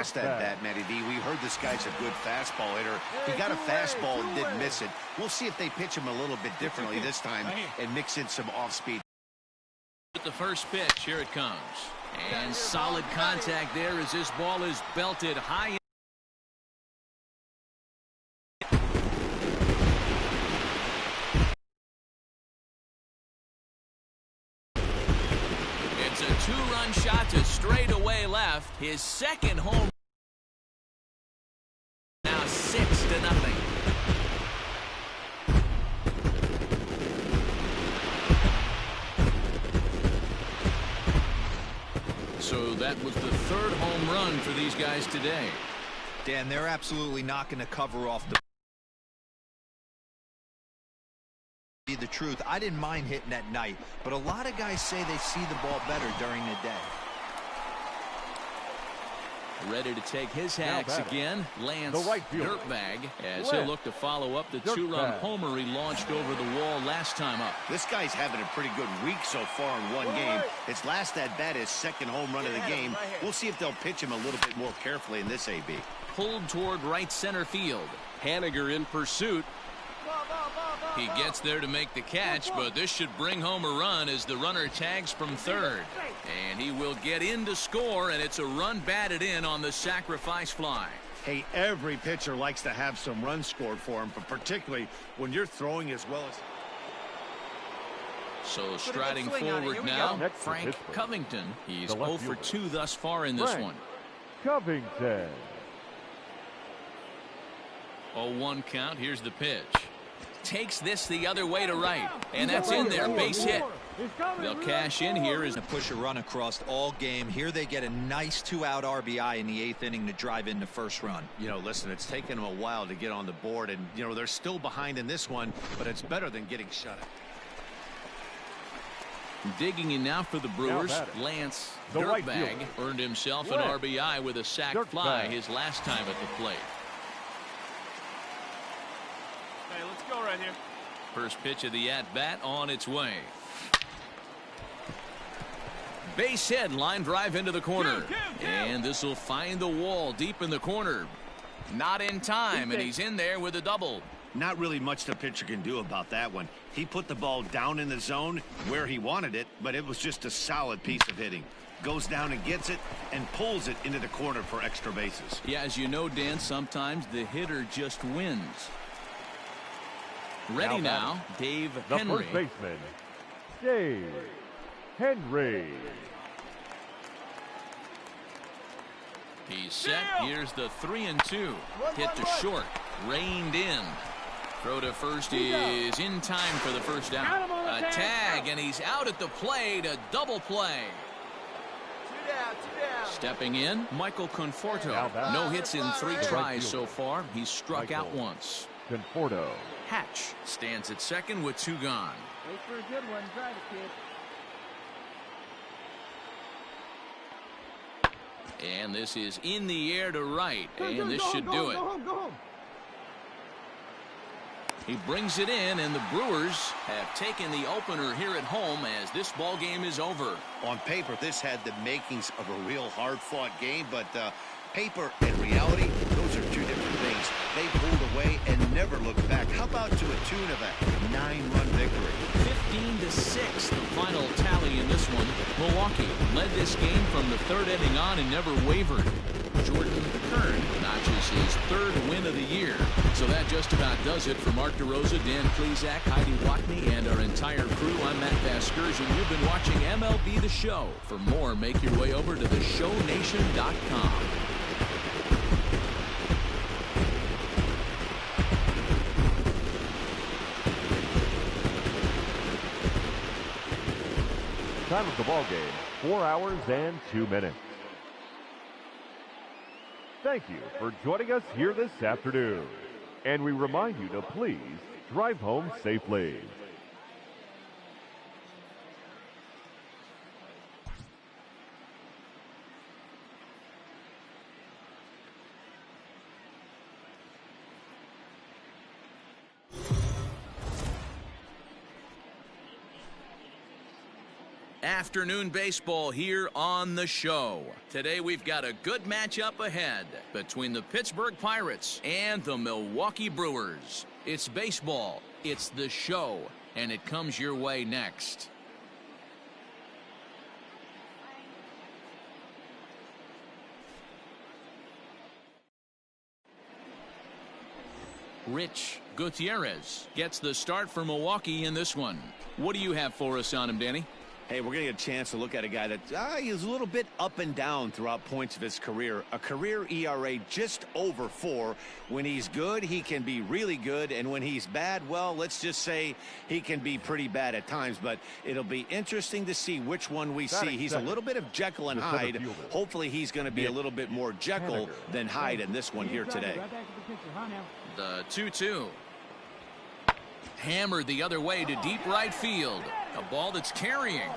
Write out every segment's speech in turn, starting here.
That bat, Matty D. We heard this guy's a good fastball hitter. He got a fastball and didn't miss it. We'll see if they pitch him a little bit differently this time and mix in some off-speed. With the first pitch, here it comes. And solid contact there as this ball is belted high. It's a two-run shot to straightaway left. His second home. Now 6-0. So that was the third home run for these guys today. Dan, they're absolutely not going to cover off the truth. I didn't mind hitting at night, but a lot of guys say they see the ball better during the day. Ready to take his hacks again. Lance Dirtbag as he'll look to follow up the two-run homer he launched over the wall last time up. This guy's having a pretty good week so far in one game. His last at-bat is second home run of the game. We'll see if they'll pitch him a little bit more carefully in this AB. Pulled toward right center field. Haniger in pursuit. He gets there to make the catch, but this should bring home a run as the runner tags from third. And he will get in to score, and it's a run batted in on the sacrifice fly. Hey, every pitcher likes to have some runs scored for him, but particularly when you're throwing as well as... So striding forward now, Frank Covington. He's 0 for 2 thus far in this one. Covington. 0-1 count. Here's the pitch. Takes this the other way to right, and that's in there. Base hit. They'll cash in here as to push a run across all game. Here they get a nice 2-out RBI in the 8th inning to drive in the first run. You know, listen, it's taken them a while to get on the board, and you know they're still behind in this one, but it's better than getting shut out. Digging in now for the Brewers, Lance Dirtbag earned himself an RBI with a sac fly his last time at the plate. Hey, let's go right here. First pitch of the at-bat on its way. Base hit, line drive into the corner. And this will find the wall deep in the corner. Not in time, and he's in there with a double. Not really much the pitcher can do about that one. He put the ball down in the zone where he wanted it, but it was just a solid piece of hitting. Goes down and gets it and pulls it into the corner for extra bases. Yeah, as you know, Dan, sometimes the hitter just wins. Ready now, Dave Henry. The first baseman, Dave Henry. He's set. Here's the 3-2. Hit to short. Reined in. Throw to first is in time for the first down. A tag, and he's out at the plate. A double play. Two down. Stepping in, Michael Conforto. No hits in 3 tries so far. He's struck out once. Conforto. Hatch stands at second with 2 gone. Wait for a good one. Try the kid. And this is in the air to right, and this should do it. Go home. He brings it in, and the Brewers have taken the opener here at home as this ball game is over. On paper, this had the makings of a real hard-fought game, but paper and reality, those are 2 different things. They pulled away and never looked back. How about to a tune of a 9-run victory? 15-6, the final tally in this one. Milwaukee led this game from the 3rd inning on and never wavered. Jordan Kern notches his 3rd win of the year. So that just about does it for Mark DeRosa, Dan Plesac, Heidi Watney, and our entire crew. I'm Matt Vasgersian. You've been watching MLB The Show. For more, make your way over to theshownation.com. Time of the ball game, 4 hours and 2 minutes. Thank you for joining us here this afternoon. And we remind you to please drive home safely. Afternoon baseball here on the show. Today we've got a good matchup ahead between the Pittsburgh Pirates and the Milwaukee Brewers. It's baseball, it's the show, and it comes your way next. Rich Gutierrez gets the start for Milwaukee in this one. What do you have for us on him, Danny? Hey, we're going to get a chance to look at a guy that is a little bit up and down throughout points of his career. A career ERA just over 4. When he's good, he can be really good. And when he's bad, well, let's just say he can be pretty bad at times. But it'll be interesting to see which one we see. He's a little bit of Jekyll and Hyde. Hopefully he's going to be a little bit more Jekyll than Hyde in this one here today. The 2-2. Hammered the other way to deep right field. A ball that's carrying.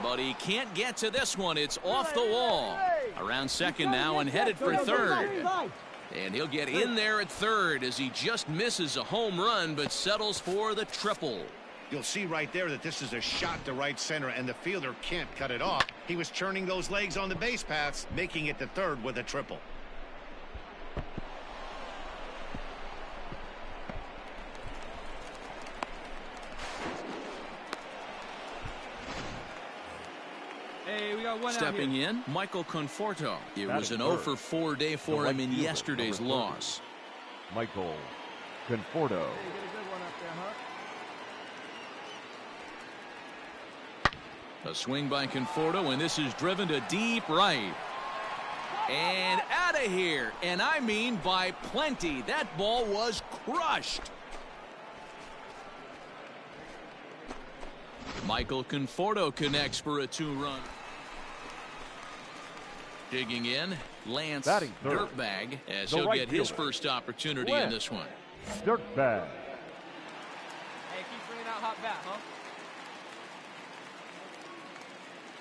But he can't get to this one. It's off the wall. Around second now and headed for third. And he'll get in there at third as he just misses a home run but settles for the triple. You'll see right there that this is a shot to right center, and the fielder can't cut it off. He was churning those legs on the base paths, making it to third with a triple. Stepping in, Michael Conforto. It was an 0-for-4 day for him in yesterday's loss. Michael Conforto. A swing by Conforto, and this is driven to deep right. And out of here. And I mean by plenty. That ball was crushed. Michael Conforto connects for a 2-run. Digging in, Lance Dirtbag, as he'll get his first opportunity in this one. Dirtbag. Hey, keep bringing out hot bat, huh?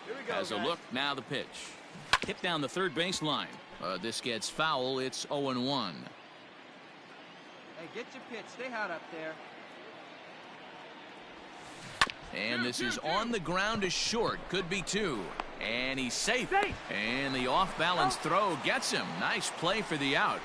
Here we go, As a look, now the pitch. Hit down the third base line. This gets foul. It's 0-1. Hey, get your pitch. Stay hot up there. And this is on the ground to short. Could be 2. And he's safe. And the off-balance throw gets him. Nice play for the out.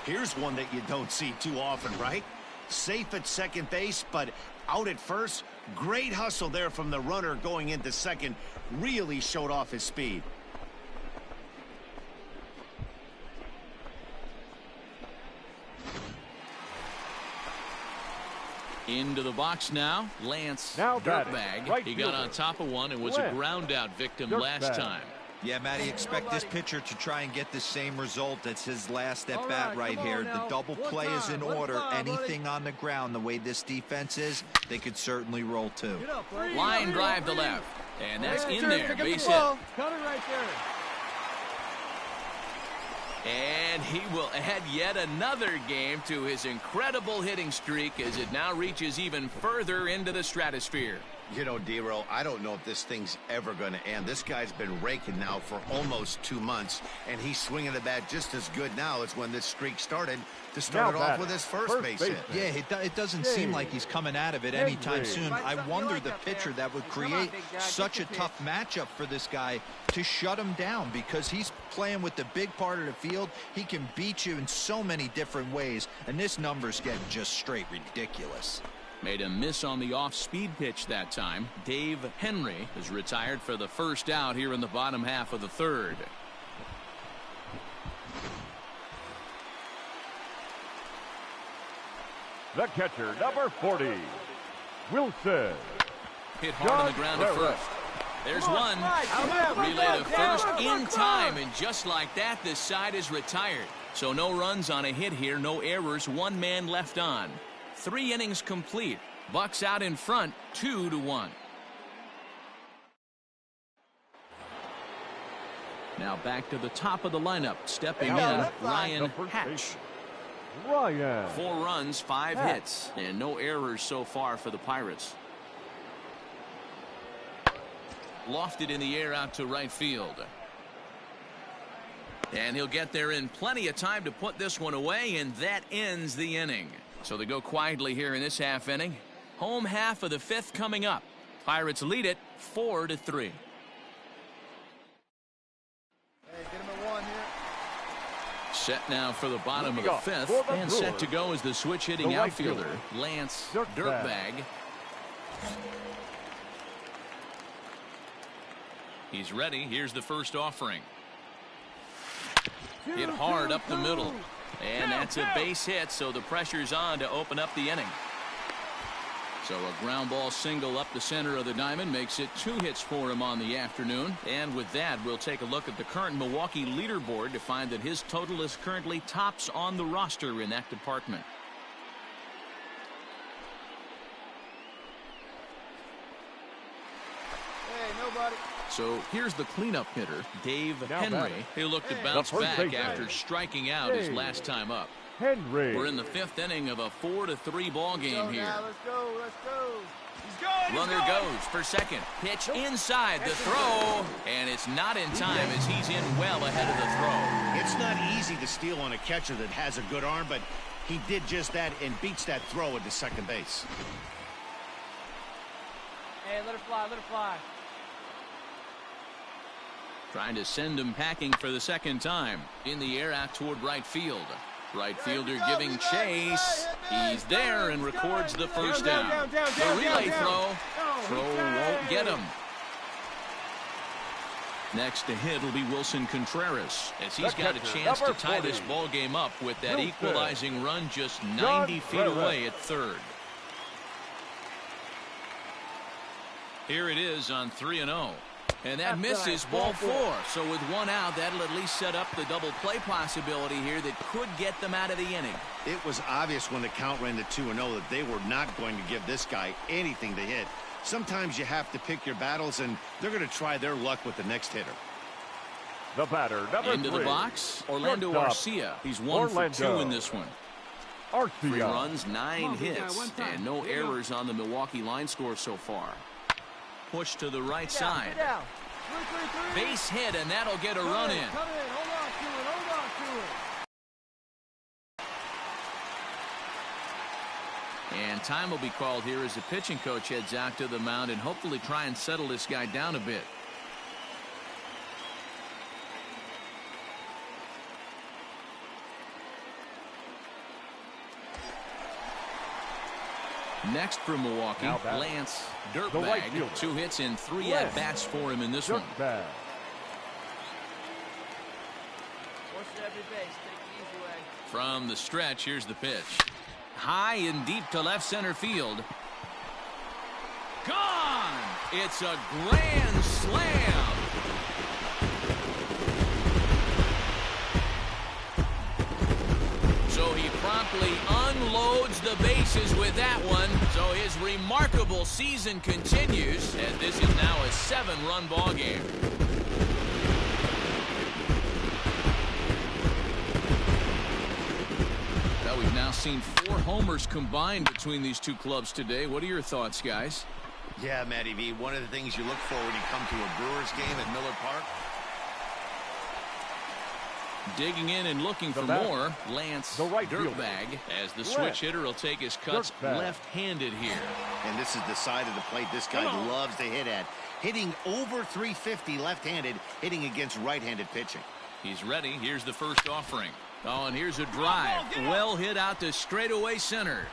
Here's one that you don't see too often, right? Safe at second base, but out at first. Great hustle there from the runner going into second. Really showed off his speed. Into the box now, Lance Dirtbag. He got on top of one and was a ground out victim last time. Yeah, Matty, expect this pitcher to try and get the same result as his last at bat right here. The double play is in order. Anything on the ground, the way this defense is, they could certainly roll 2. Line drive to left, and that's in there. Base hit. Cut it right there. And he will add yet another game to his incredible hitting streak as it now reaches even further into the stratosphere. You know, D-Row, I don't know if this thing's ever going to end. This guy's been raking now for almost 2 months, and he's swinging the bat just as good now as when this streak started to start it off with his first base hit. Yeah, it doesn't seem like he's coming out of it anytime soon. I wonder the pitcher that would create such a tough matchup for this guy to shut him down, because he's playing with the big part of the field. He can beat you in so many different ways, and this number's getting just straight ridiculous. Made a miss on the off-speed pitch that time. Dave Henry is retired for the first out here in the bottom half of the third. The catcher, number 40, Wilson. Hit hard on the ground at first. There's one. Relay to first in time, and just like that, this side is retired. So no runs on a hit here, no errors, 1 man left on. 3 innings complete. Bucks out in front, 2-1. Now back to the top of the lineup. Stepping in, Ryan Hatch. 4 runs, 5 hits, and no errors so far for the Pirates. Lofted in the air out to right field. And he'll get there in plenty of time to put this one away, and that ends the inning. So they go quietly here in this half inning. Home half of the 5th coming up. Pirates lead it 4-3. Hey, get him at 1 here. Set now for the bottom of Moving the up fifth, for the and set Brewers, to go as the switch-hitting the right outfielder, fielder, Lance Dirtbag. Dirtbag. He's ready. Here's the first offering. Hit hard up the middle. And that's a base hit, so the pressure's on to open up the inning. So a ground ball single up the center of the diamond makes it 2 hits for him on the afternoon. And with that, we'll take a look at the current Milwaukee leaderboard to find that his total is currently tops on the roster in that department. Hey, nobody. So here's the cleanup hitter, Dave Now Henry. batting. He looked to Hey. bounce The first back baseman. after striking out his Dave last time up. Henry. We're in the 5th inning of a 4-3 ball game Go here. now, let's go, let's go. He's going, Runner goes for second. Pitch inside the throw, and it's not in time as he's in well ahead of the throw. It's not easy to steal on a catcher that has a good arm, but he did just that and beats that throw into second base. Hey, let it fly, let it fly. Trying to send him packing for the second time. In the air out toward right field. Right fielder giving chase. He's there and records the first down. The relay throw. Throw won't get him. Next to hit will be Wilson Contreras, as he's got a chance to tie this ball game up with that equalizing run just 90 feet away at third. Here it is on 3-0. And that misses ball 4. So with 1 out, that'll at least set up the double play possibility here that could get them out of the inning. It was obvious when the count ran to 2-0 that they were not going to give this guy anything to hit. Sometimes you have to pick your battles, and they're going to try their luck with the next hitter. The batter, number Into 3. the box, Orlando Shortstop, Arcia. He's 1 for 2 in this one. 3 Arcia. runs, 9 hits, and no errors on the Milwaukee line score so far. Push to the right side. Get down. 3-3-3. Base hit, and that'll get a run in. Come in, hold on to it, hold on to it. And time will be called here as the pitching coach heads out to the mound and hopefully try and settle this guy down a bit. Next for Milwaukee, Now batting. Lance The right Dirtbag. fielder. 2 hits and 3 Lance at-bats for him in this one. Dirtbag. Horse at every base, take the easy way. From the stretch, here's the pitch. High and deep to left center field. Gone! It's a grand slam. So he promptly unloads the bases with that one. So his remarkable season continues, and this is now a 7-run ball game. Well, we've now seen 4 homers combined between these two clubs today. What are your thoughts, guys? Yeah, Matty V, one of the things you look for when you come to a Brewers game at Miller Park. Digging in and looking for bat. more, Lance The right fielder. Dirtbag, as the Left. switch hitter will take his cuts Dirtbag. left-handed here. And this is the side of the plate this guy loves to hit at. Hitting over 350 left-handed, hitting against right-handed pitching. He's ready. Here's the first offering. Oh, and here's a drive. Well hit out to straightaway center.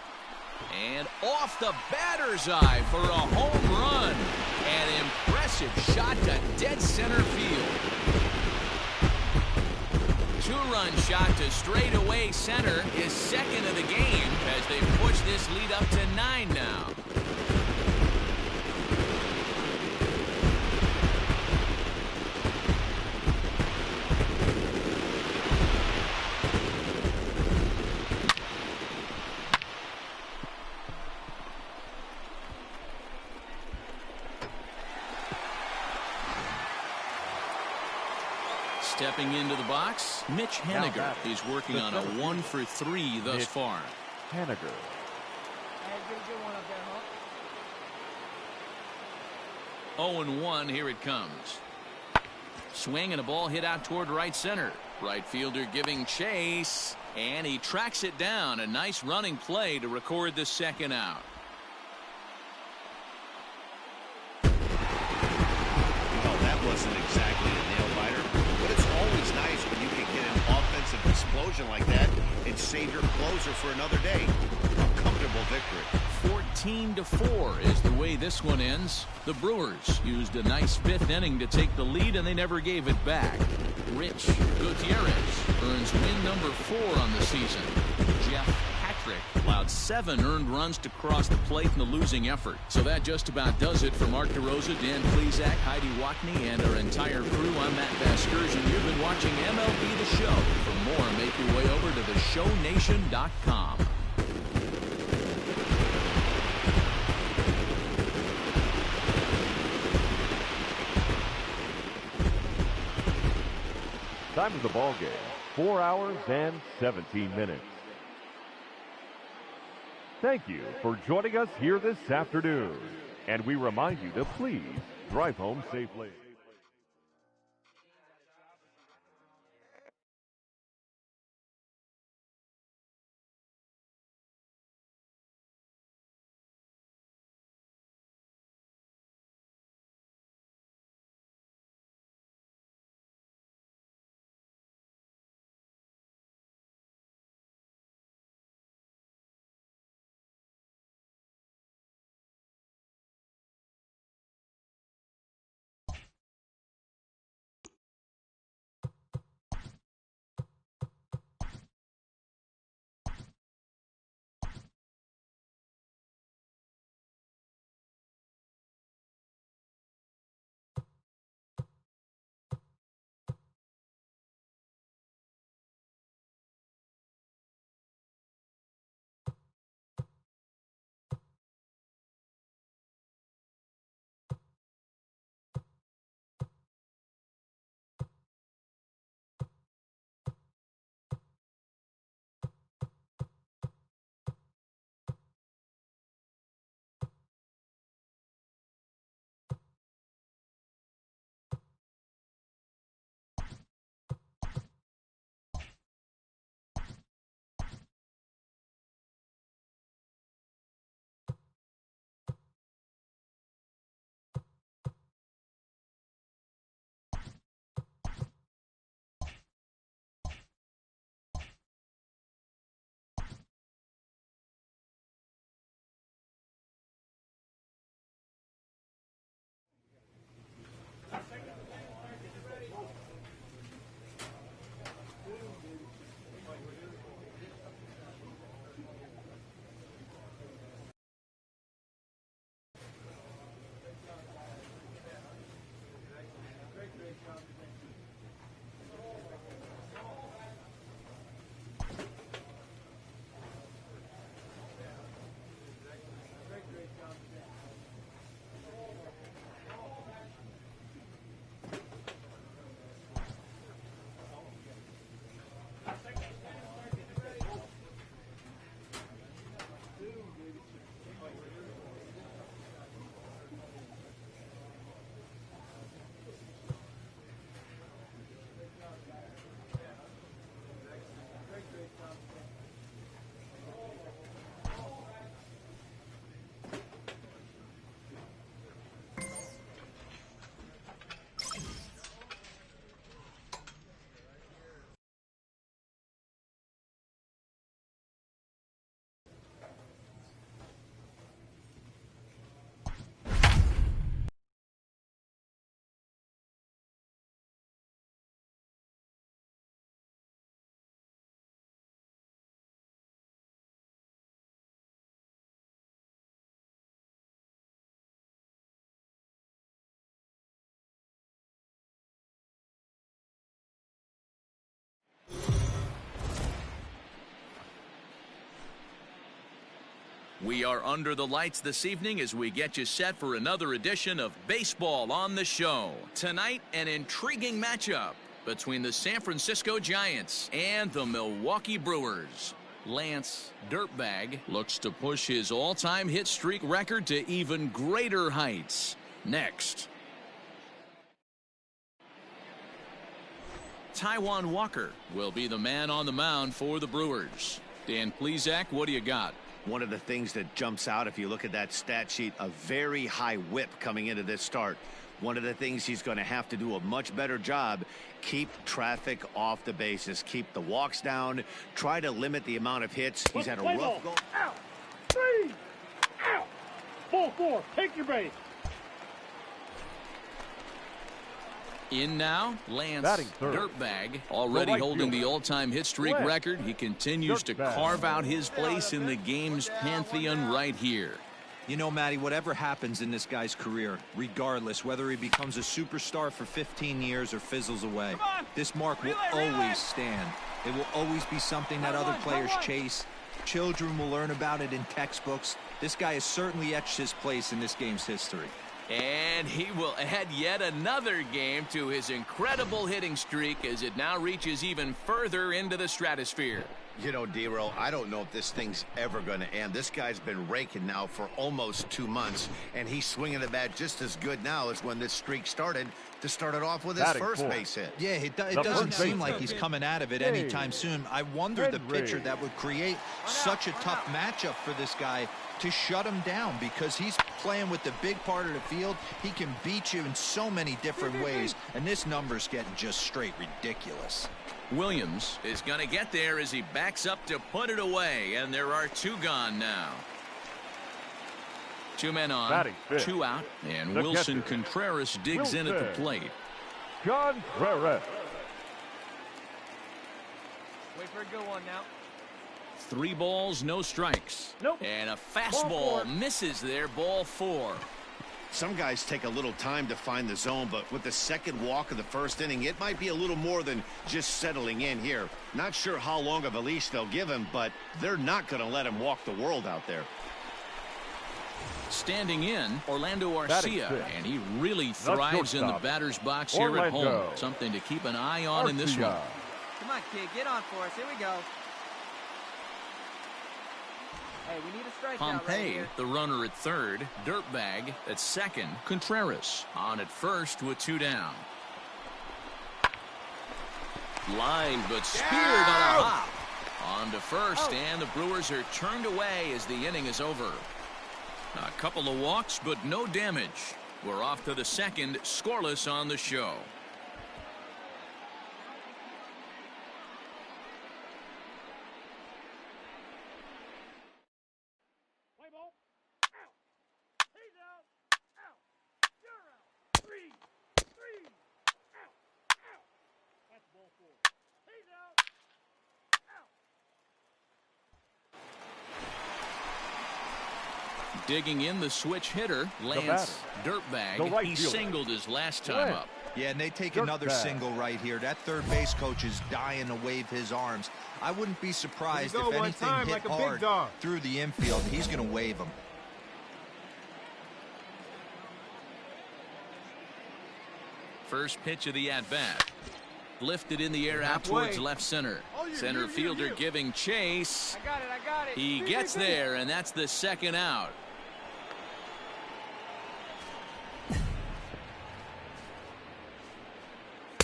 And off the batter's eye for a home run. An impressive shot to dead center field. 2-run shot to straightaway center, his second of the game, as they push this lead up to 9 now. Stepping into the box, Mitch Haniger. batting. He's working on a 1 for 3 thus Mitch far. Haniger. Hey, get a good one up there, huh? 0-1, here it comes. Swing and a ball hit out toward right center. Right fielder giving chase, and he tracks it down. A nice running play to record the second out. margin like that and save your closer for another day. A comfortable victory. 14-4 is the way this one ends. The Brewers used a nice fifth inning to take the lead, and they never gave it back. Rich Gutierrez earns win number 4 on the season. Jeff Patrick allowed 7 earned runs to cross the plate in the losing effort. So that just about does it for Mark DeRosa, Dan Plesac, Heidi Watney, and our entire crew. I'm Matt Vasgersian. You've been watching MLB The Show. For more, make your way over to theshownation.com. Time of the ball game, 4 hours and 17 minutes. Thank you for joining us here this afternoon. And we remind you to please drive home safely. We are under the lights this evening as we get you set for another edition of Baseball on the Show. Tonight, an intriguing matchup between the San Francisco Giants and the Milwaukee Brewers. Lance Dirtbag looks to push his all-time hit streak record to even greater heights. Next. Taijuan Walker will be the man on the mound for the Brewers. Dan Plesac, what do you got? One of the things that jumps out if you look at that stat sheet, a very high whip coming into this start. One of the things he's going to have to do a much better job, keep traffic off the bases, keep the walks down, try to limit the amount of hits. He's had a rough go. Out. 3. Out. Ball 4. Take your base. In now, Lance Dirtbag, The already right holding fielder. the all-time hit streak Lance record. He continues to Dirtbag. carve out his place in the game's pantheon right here. You know, Matty, whatever happens in this guy's career, regardless, whether he becomes a superstar for 15 years or fizzles away, this mark will always stand. It will always be something that other players chase. Children will learn about it in textbooks. This guy has certainly etched his place in this game's history. And he will add yet another game to his incredible hitting streak as it now reaches even further into the stratosphere. You know, D-Row, I don't know if this thing's ever going to end. This guy's been raking now for almost 2 months, and he's swinging the bat just as good now as when this streak started to start it off with his first base hit. Yeah, it doesn't seem like he's coming out of it anytime soon. I wonder the pitcher that would create such a tough matchup for this guy to shut him down, because he's playing with the big part of the field. He can beat you in so many different ways, and this number's getting just straight ridiculous. Williams is going to get there as he backs up to put it away, and there are 2 gone now. 2 men on, Batting fifth. 2 out, and The Wilson catcher, Contreras digs in at the Wilson. plate. Contreras. Wait for a good one now. 3 balls, no strikes. Nope. And a Ball fastball 4. misses there, ball 4. Some guys take a little time to find the zone, but with the second walk of the first inning, it might be a little more than just settling in here. Not sure how long of a leash they'll give him, but they're not going to let him walk the world out there. Standing in, Orlando Batting Arcia, fifth. and he really thrives in the shortstop, batter's box here at home. Orlando. Something to keep an eye on in this one. Arcia. Come on, kid. Get on for us. Here we go. Hey, we need a strikeout right Pompey, here. the runner at third. Dirtbag at second. Contreras on at first with 2 down. Line, but speared on a hop. On to first, and the Brewers are turned away as the inning is over. A couple of walks, but no damage. We're off to the second, scoreless on the show. Play ball. Out. He's out. Out. You're out. 3. 3. Out. Out. That's ball 4. He's out. Out. Digging in the switch hitter, Lance Dirtbag. the right He fielder. singled his last time Lance. up. Yeah, and they take Dirtbag. another single right here. That third base coach is dying to wave his arms. I wouldn't be surprised Here we if go, one anything time, hit like a big hard dog. through the infield. He's going to wave them. First pitch of the at-bat. Lifted in the air out Halfway. towards left center. Oh, you, Center you, fielder you. giving chase. I got it. I got it. He gets there, and that's the second out.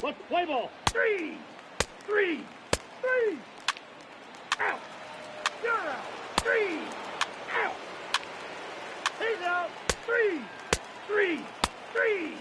Let's play ball. 3. 3. 3. Out. You're out. 3. Out. He's out. 3. 3. 3.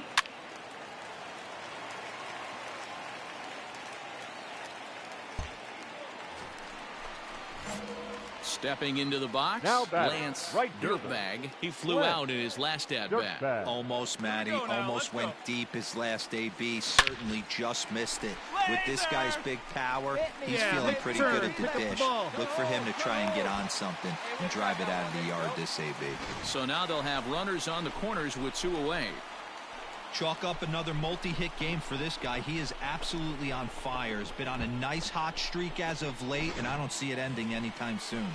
Stepping into the box, Now batting, Lance right fielder. Dirtbag. He flew Lance out in his last at-bat. Dirtbag. Almost, Matty. Let's go now, Almost let's went go. deep his last AB. Certainly just missed it. With this guy's big power, he's feeling pretty good at the dish. Look for him to try and get on something and drive it out of the yard this AB. So now they'll have runners on the corners with 2 away. Chalk up another multi-hit game for this guy. He is absolutely on fire. He's been on a nice hot streak as of late, and I don't see it ending anytime soon.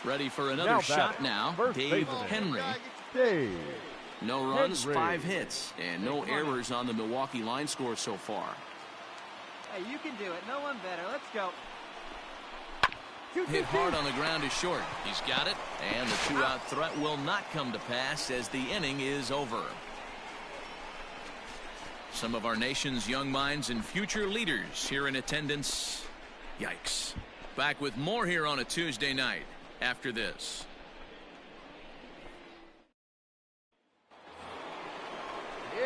Ready for another Now shot batting, now. first Dave baseman. Henry. Dave. No runs, Henry. 5 hits, and no errors on the Milwaukee line score so far. Hey, you can do it. No one better. Let's go. Hit hard on the ground is short. He's got it, and the 2-out threat will not come to pass as the inning is over. Some of our nation's young minds and future leaders here in attendance. Yikes. Back with more here on a Tuesday night after this.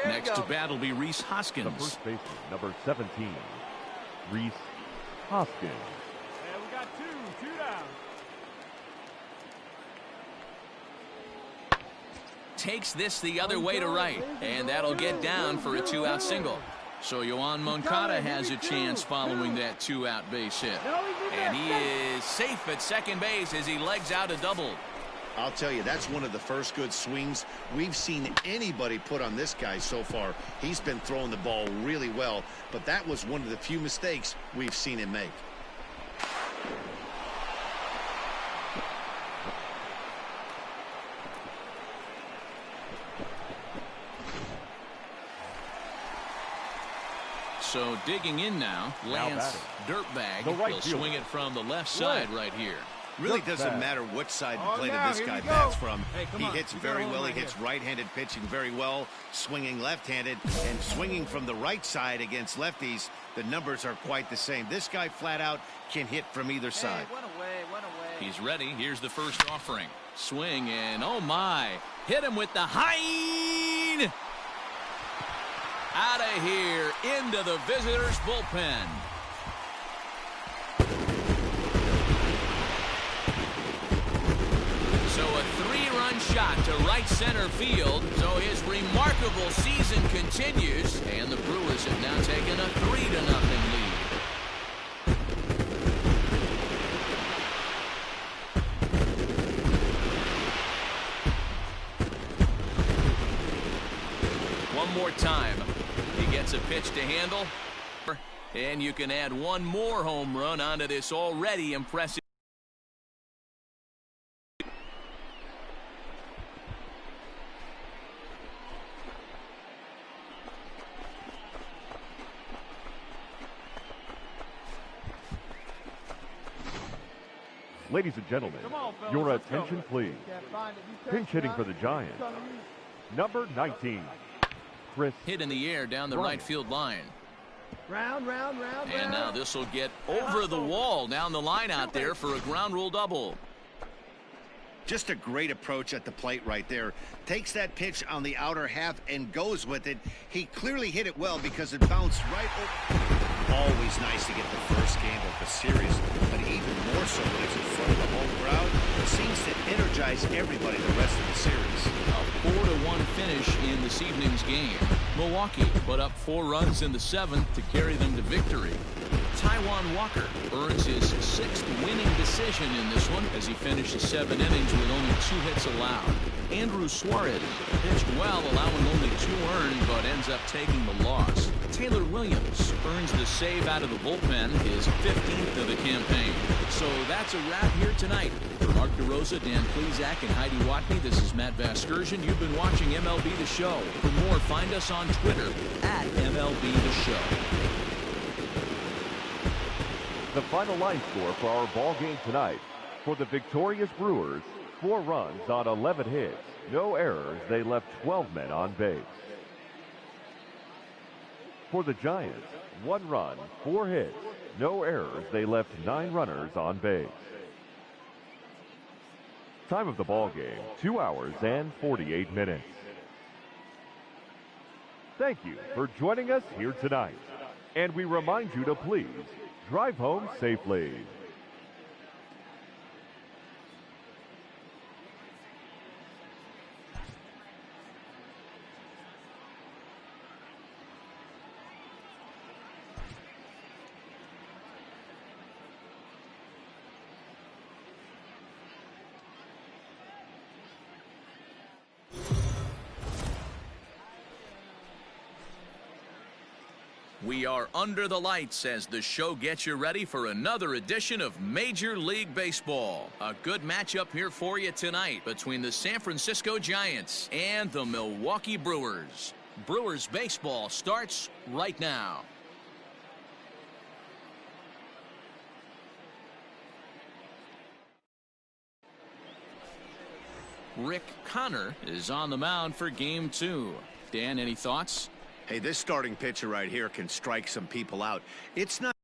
Next to bat will be Rhys The Hoskins. first baseman, number 17, Rhys Hoskins. And we got two down. Takes this the other way to right, and that'll get down for a 2-out single. So Yoan Moncada has a chance following that 2-out base hit. And he is safe at second base as he legs out a double. I'll tell you, that's one of the first good swings we've seen anybody put on this guy so far. He's been throwing the ball really well, but that was one of the few mistakes we've seen him make. So digging in now, Lance Dirtbag the right will fielder. swing it from the left side right here. Really doesn't Dirtbag. matter what side Oh, the plate now, of this here guy we go. bats from. Hey, come He on. hits You very got well. one He right hits here. right-handed pitching very well, swinging left-handed, and swinging from the right side against lefties. The numbers are quite the same. This guy flat out can hit from either side. Hey, one away. He's ready. Here's the first offering. Swing and oh my. Hit him with the Hein. Out of here into the visitors' bullpen. So a 3-run shot to right center field. So his remarkable season continues. And the Brewers have now taken a 3-0 lead. One more time. He gets a pitch to handle. And you can add one more home run onto this already impressive. Ladies and gentlemen, Come on, fellas, your let's go. attention please. Can't find it. You Pinch take hitting it, for the Giants, it's on you. number 19, Chris Hit in the air down the Bryant. right field line. Round. And now this will get over the wall down the line out there for a ground rule double. Just a great approach at the plate right there. Takes that pitch on the outer half and goes with it. He clearly hit it well because it bounced right over. Always nice to get the first game of the series, but even more so when it's in front of the home crowd. It seems to energize everybody the rest of the series. A 4-1 finish in this evening's game. Milwaukee put up 4 runs in the 7th to carry them to victory. Taijuan Walker earns his 6th winning decision in this one as he finishes 7 innings with only 2 hits allowed. Andrew Suarez pitched well, allowing only 2 earned, but ends up taking the loss. Taylor Williams earns the save out of the bullpen, his 15th of the campaign. So that's a wrap here tonight. For Mark DeRosa, Dan Plezak, and Heidi Watney, this is Matt Vasgersian. You've been watching MLB The Show. For more, find us on Twitter at MLB The Show. The final line score for our ball game tonight. For the victorious Brewers, 4 runs on 11 hits. No errors. They left 12 men on base. For the Giants, 1 run, 4 hits. No errors. They left 9 runners on base. Time of the ball game, 2 hours and 48 minutes. Thank you for joining us here tonight. And we remind you to please drive home safely. We are under the lights as the show gets you ready for another edition of Major League Baseball. A good matchup here for you tonight between the San Francisco Giants and the Milwaukee Brewers. Brewers baseball starts right now. Rick Connor is on the mound for game 2. Dan, any thoughts? Hey, this starting pitcher right here can strike some people out. It's not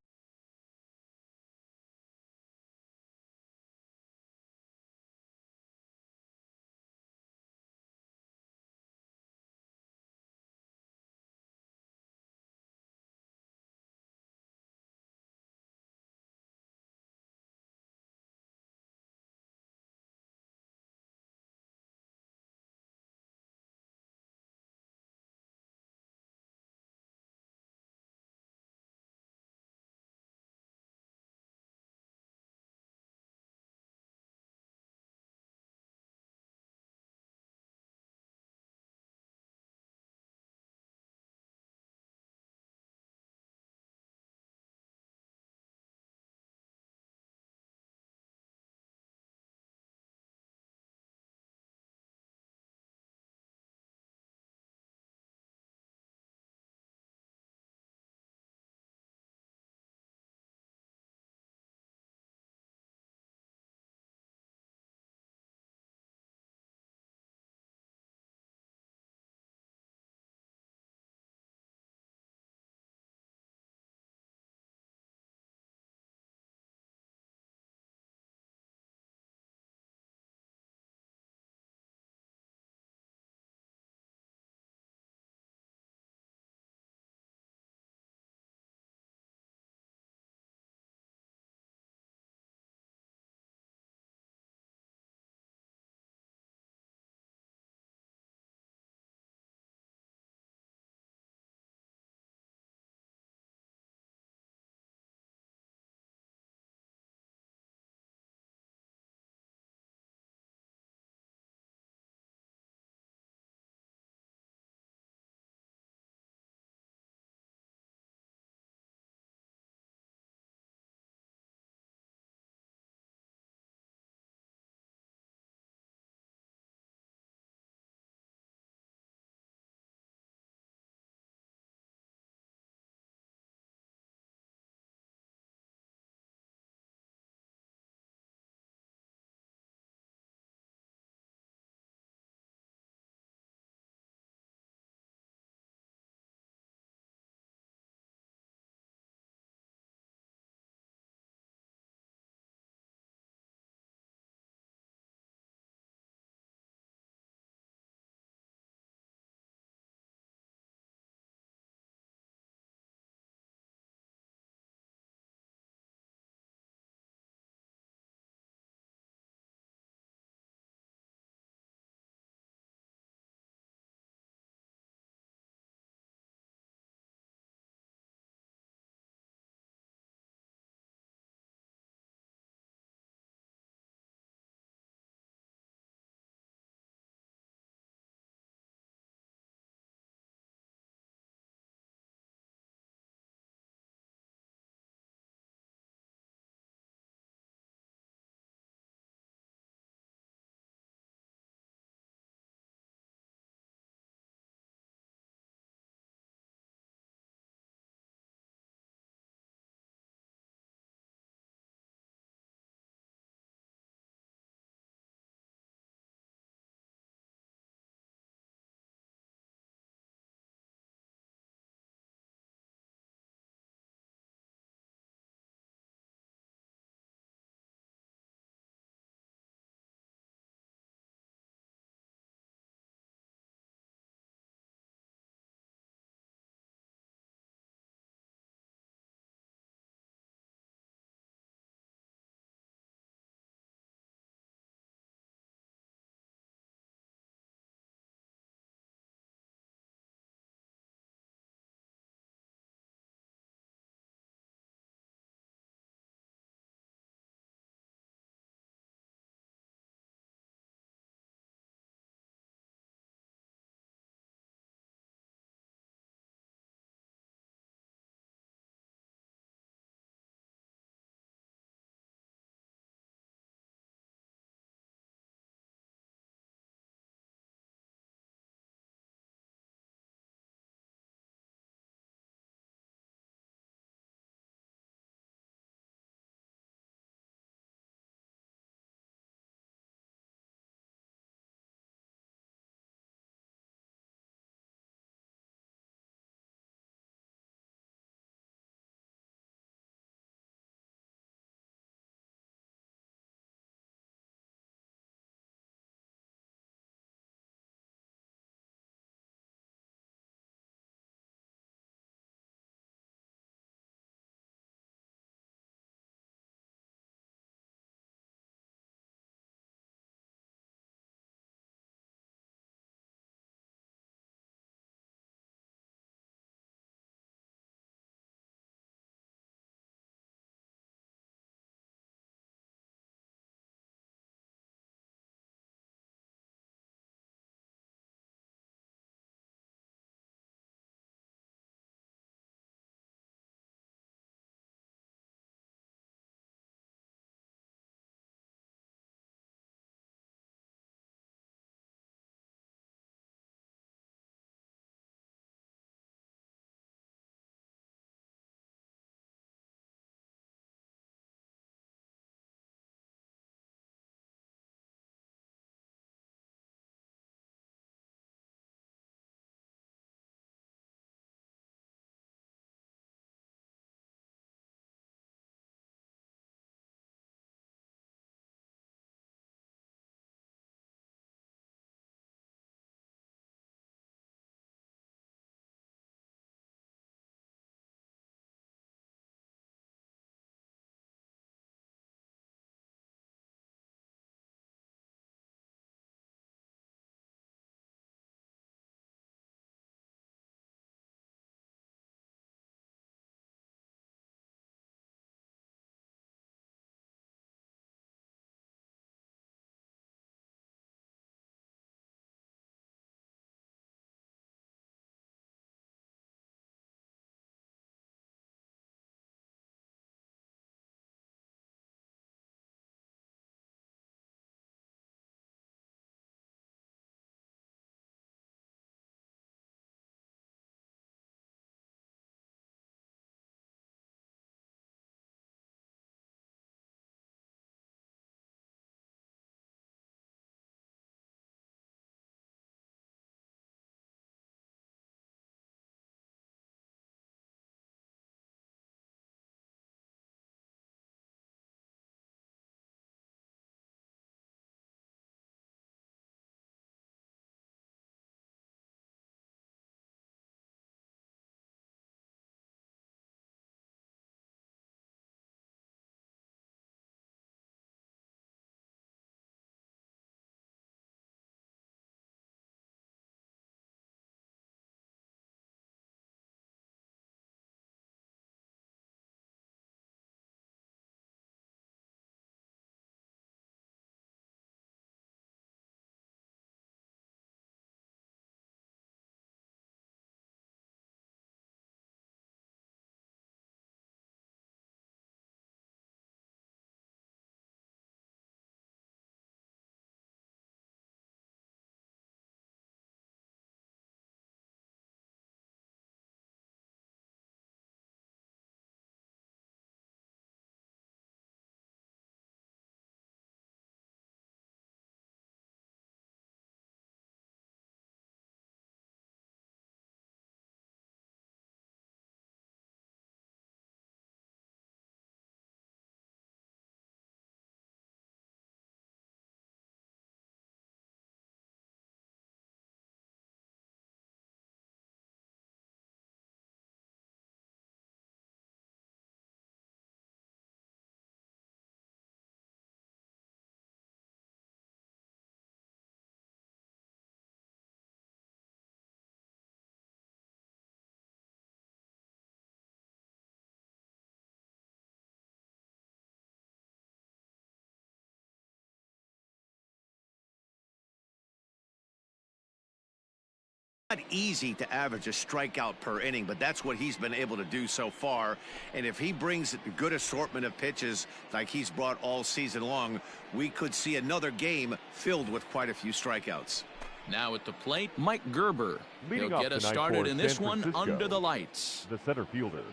Not easy to average a strikeout per inning, but that's what he's been able to do so far. And if he brings a good assortment of pitches like he's brought all season long, we could see another game filled with quite a few strikeouts. Now at the plate, Mike Gerber. Leading He'll off get us tonight started for in this San one Francisco, under the lights. The center fielder,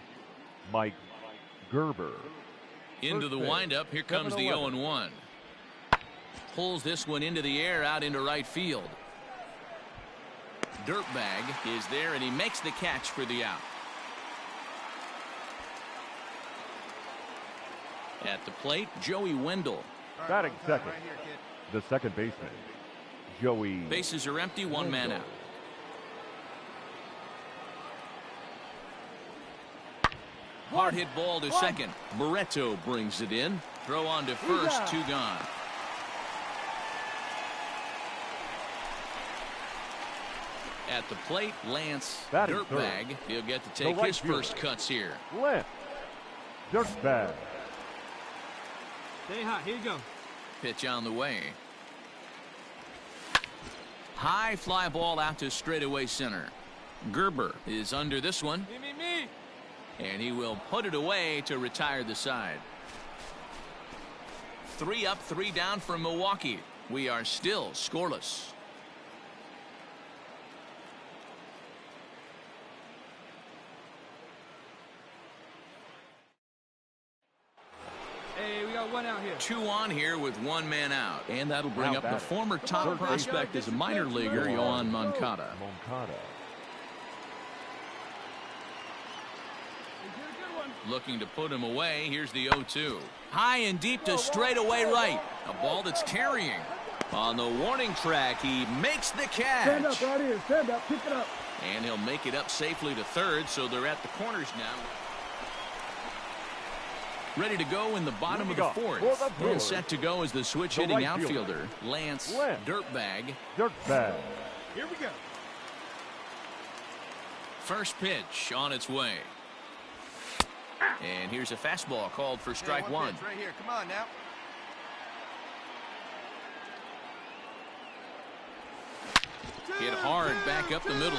Mike Gerber. Into the First windup. Here comes the 7-11. 0-1. Pulls this one into the air out into right field. Dirtbag is there, and he makes the catch for the out. At the plate, Joey Wendell. Batting second, the second baseman, Joey. Bases are empty, one man out. Hard hit ball to second. Barreto brings it in. Throw on to first, two gone. At the plate, Lance Batting Dirtbag. third. He'll get to take right his fielder. first cuts here. Lance Dirtbag. Stay hot. Here you go. Pitch on the way. High fly ball out to straightaway center. Gerber is under this one, Me. and he will put it away to retire the side. 3 up, 3 down from Milwaukee. We are still scoreless. Hey, we got one out here. 2 on here with 1 man out, and that'll bring Now up the batting. former top Third prospect as a minor leaguer, Yohan Moncada. Moncada. Looking to put him away. Here's the 0-2. High and deep to straightaway right. A ball that's carrying. On the warning track, he makes the catch. Stand up right here. Stand up. Pick it up. And he'll make it up safely to third, so they're at the corners now. Ready to go in the bottom of the Leading off fourth. for the Brewers, And set to go as the switch the hitting right outfielder, Lance Dirtbag. Dirtbag. Here we go. First pitch on its way. And here's a fastball called for strike one. Right here. Come on now. Hit hard back up the middle.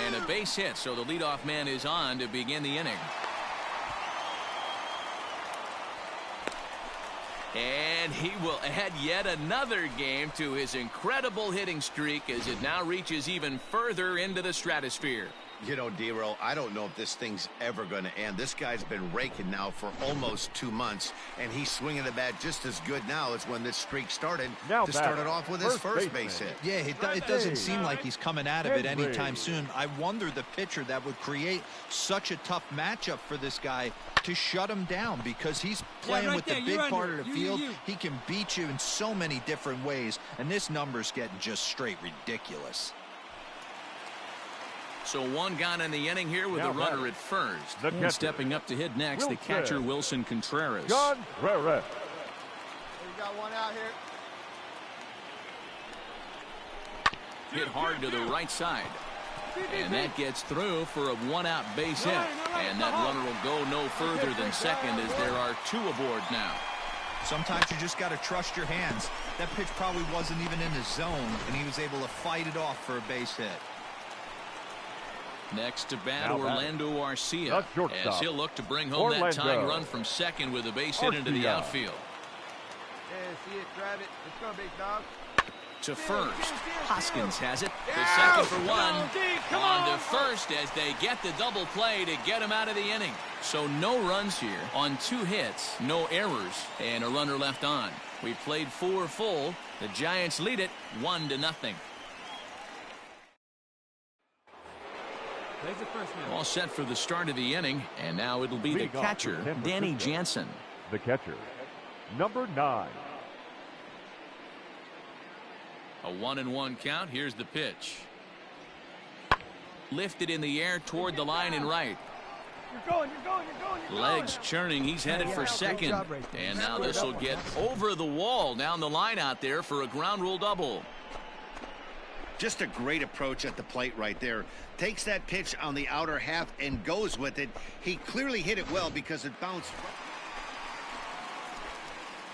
And a base hit, so the leadoff man is on to begin the inning. And he will add yet another game to his incredible hitting streak as it now reaches even further into the stratosphere. You know, D-Roll, I don't know if this thing's ever going to end. This guy's been raking now for almost 2 months, and he's swinging the bat just as good now as when this streak started Now to start batting, it off with his first baseman. base hit. Yeah, it doesn't seem like he's coming out of it anytime soon. I wonder the pitcher that would create such a tough matchup for this guy to shut him down, because he's playing right with there. the big You're part under. of the You. field. He can beat you in so many different ways, and this number's getting just straight ridiculous. So 1 gone in the inning here with Now a runner batting, at first. the And catcher, stepping up to hit next, the Wilson. catcher Wilson Contreras. Contreras. We got one out here. Hit hard to the right side. And that gets through for a 1-out base hit. And that runner will go no further than second as there are 2 aboard now. Sometimes you just got to trust your hands. That pitch probably wasn't even in the zone, and he was able to fight it off for a base hit. Next to bat, Now batting, Orlando Arcia, the shortstop, as he'll look to bring home that tying Orlando run from second with a base hit into the Arcia. outfield. Yeah, see it, grab it. Let's go, big dog. To first, Hoskins has it. The second for 1. On to first as they get the double play to get him out of the inning. So no runs here on 2 hits, no errors, and a runner left on. We played 4 full. The Giants lead it 1-0. There's the first man. All set for the start of the inning, and now it'll be the Leading off catcher, for San Danny Francisco, Jansen. The catcher, number 9. A 1-1 count. Here's the pitch. Lifted in the air toward the line and right. You're going, you're going, you're going, you're Legs going. churning. He's headed for second. And now this will get over the wall down the line out there for a ground rule double. Just a great approach at the plate right there. Takes that pitch on the outer half and goes with it. He clearly hit it well because it bounced.